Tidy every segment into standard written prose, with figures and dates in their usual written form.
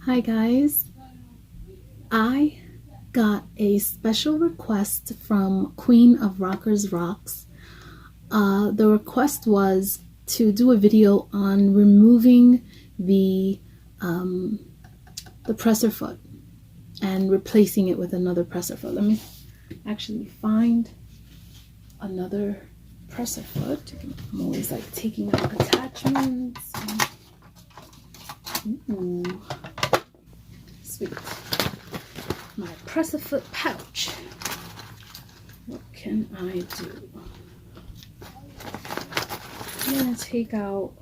Hi guys, I got a special request from Queen of Rockers Rocks. The request was to do a video on removing the presser foot and replacing it with another presser foot. Let me actually find another presser foot. I'm always like taking out attachments. Ooh. Sweet. My presser foot pouch. What can I do? I'm gonna take out.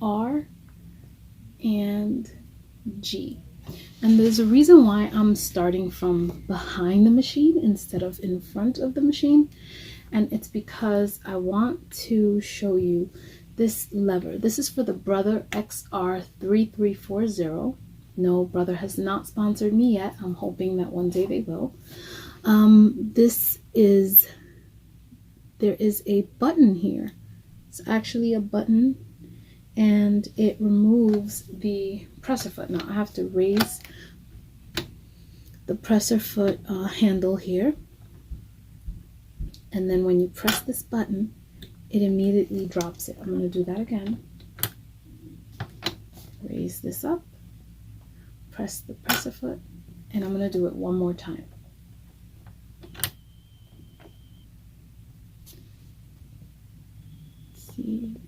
R and G. And there's a reason why I'm starting from behind the machine instead of in front of the machine. And it's because I want to show you this lever. This is for the Brother XR3340. No, Brother has not sponsored me yet. I'm hoping that one day they will. There is a button here. It's actually a button and it removes the presser foot. Now I have to raise the presser foot handle here. And then when you press this button, it immediately drops it. I'm going to do that again. Raise this up, press the presser foot, and I'm going to do it one more time. Let's see.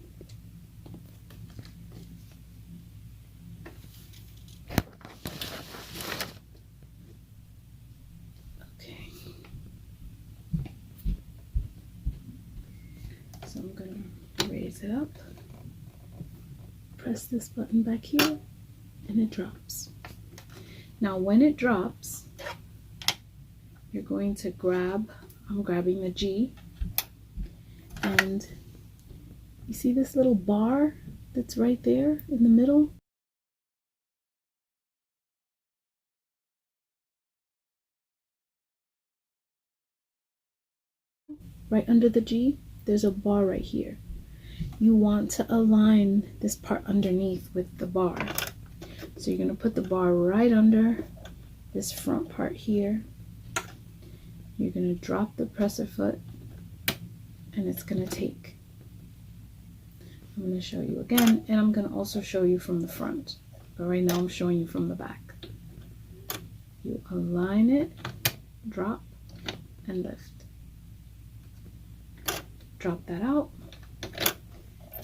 So I'm going to raise it up, press this button back here, and it drops. Now when it drops, you're going to I'm grabbing the G, and you see this little bar that's right there in the middle? Right under the G, there's a bar right here. You want to align this part underneath with the bar. So you're going to put the bar right under this front part here. You're going to drop the presser foot and it's going to take. I'm going to show you again, and I'm going to also show you from the front. But right now I'm showing you from the back. You align it, drop, and lift. Drop that out,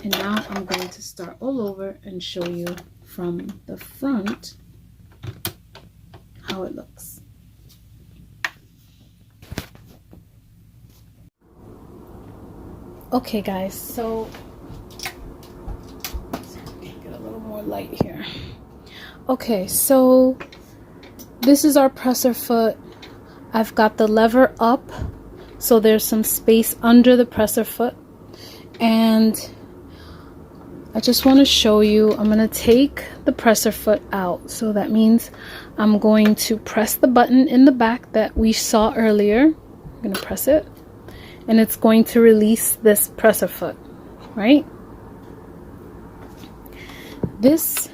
and now I'm going to start all over and show you from the front how it looks. Okay guys, so get a little more light here. Okay, so this is our presser foot. I've got the lever up, so there's some space under the presser foot, and I just want to show you. I'm going to take the presser foot out, so that means I'm going to press the button in the back that we saw earlier. I'm going to press it, and it's going to release this presser foot, right? This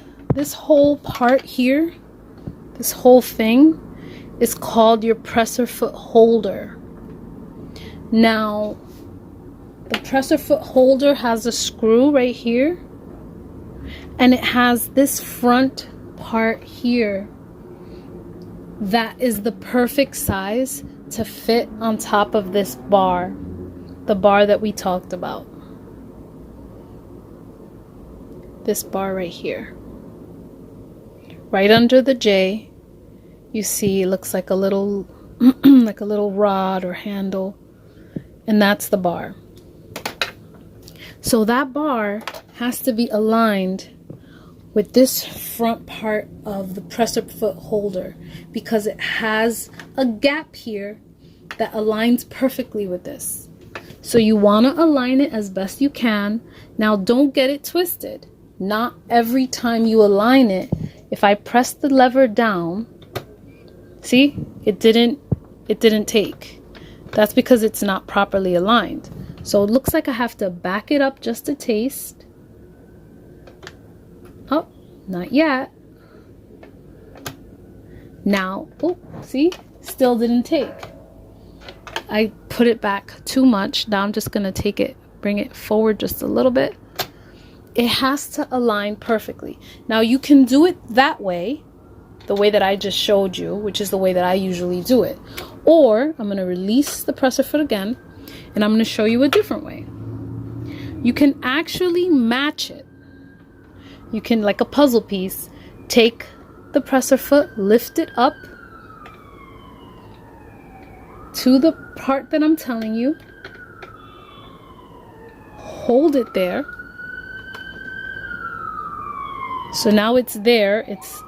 whole part here, this whole thing is called your presser foot holder. Now, the presser foot holder has a screw right here, and it has this front part here that is the perfect size to fit on top of this bar, the bar that we talked about. This bar right here. Right under the J, you see it looks like a little like a little rod or handle. And that's the bar. So that bar has to be aligned with this front part of the presser foot holder because it has a gap here that aligns perfectly with this. So you want to align it as best you can. Now don't get it twisted. Not every time you align it, if I press the lever down, see, it didn't take. That's because it's not properly aligned. So it looks like I have to back it up just a taste. Oh, not yet. Now, oh, see, still didn't take. I put it back too much. Now I'm just gonna take it, bring it forward just a little bit. It has to align perfectly. Now you can do it that way, the way that I just showed you, which is the way that I usually do it. Or I'm gonna release the presser foot again, and I'm gonna show you a different way. You can actually match it. You can, like a puzzle piece, take the presser foot, lift it up to the part that I'm telling you, hold it there. So now it's there, it's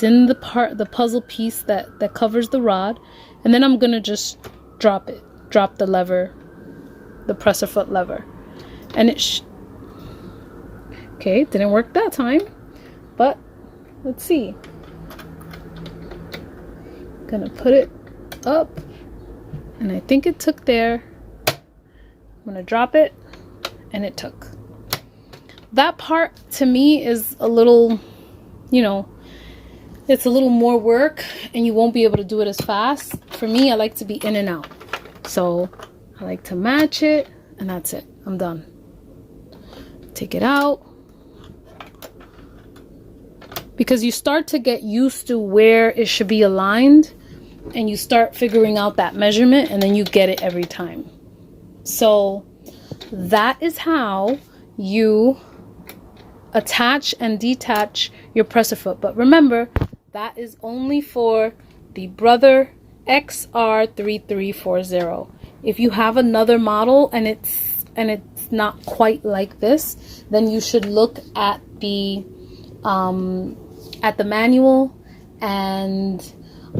in the part, the puzzle piece that covers the rod, and then I'm gonna just drop it, drop the lever, the presser foot lever, and it okay, didn't work that time, but let's see. Gonna put it up, and I think it took there. I'm gonna drop it, and it took. That part to me is a little, you know, it's a little more work, and you won't be able to do it as fast. For me, I like to be in and out, so I like to match it, and that's it. I'm done. Take it out, because you start to get used to where it should be aligned, and you start figuring out that measurement, and then you get it every time. So that is how you attach and detach your presser foot. But remember, that is only for the Brother XR3340. If you have another model and it's not quite like this, then you should look at the manual and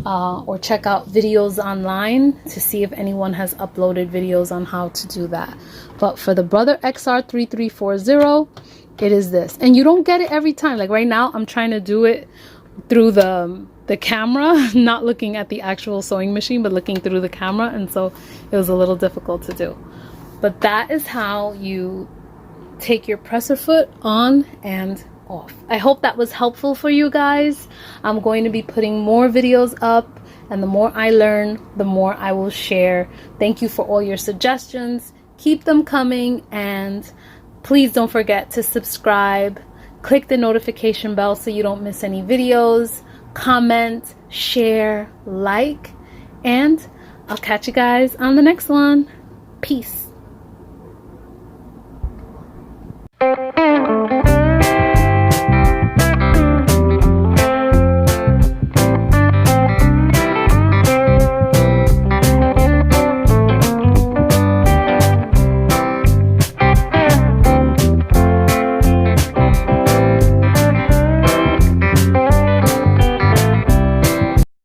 or check out videos online to see if anyone has uploaded videos on how to do that. But for the Brother XR3340, it is this. And you don't get it every time. Like right now, I'm trying to do it through the camera, not looking at the actual sewing machine, but looking through the camera. And so it was a little difficult to do. But that is how you take your presser foot on and off. I hope that was helpful for you guys. I'm going to be putting more videos up, and the more I learn, the more I will share. Thank you for all your suggestions. Keep them coming, and please don't forget to subscribe. Click the notification bell so you don't miss any videos. Comment, share, like, and I'll catch you guys on the next one. Peace.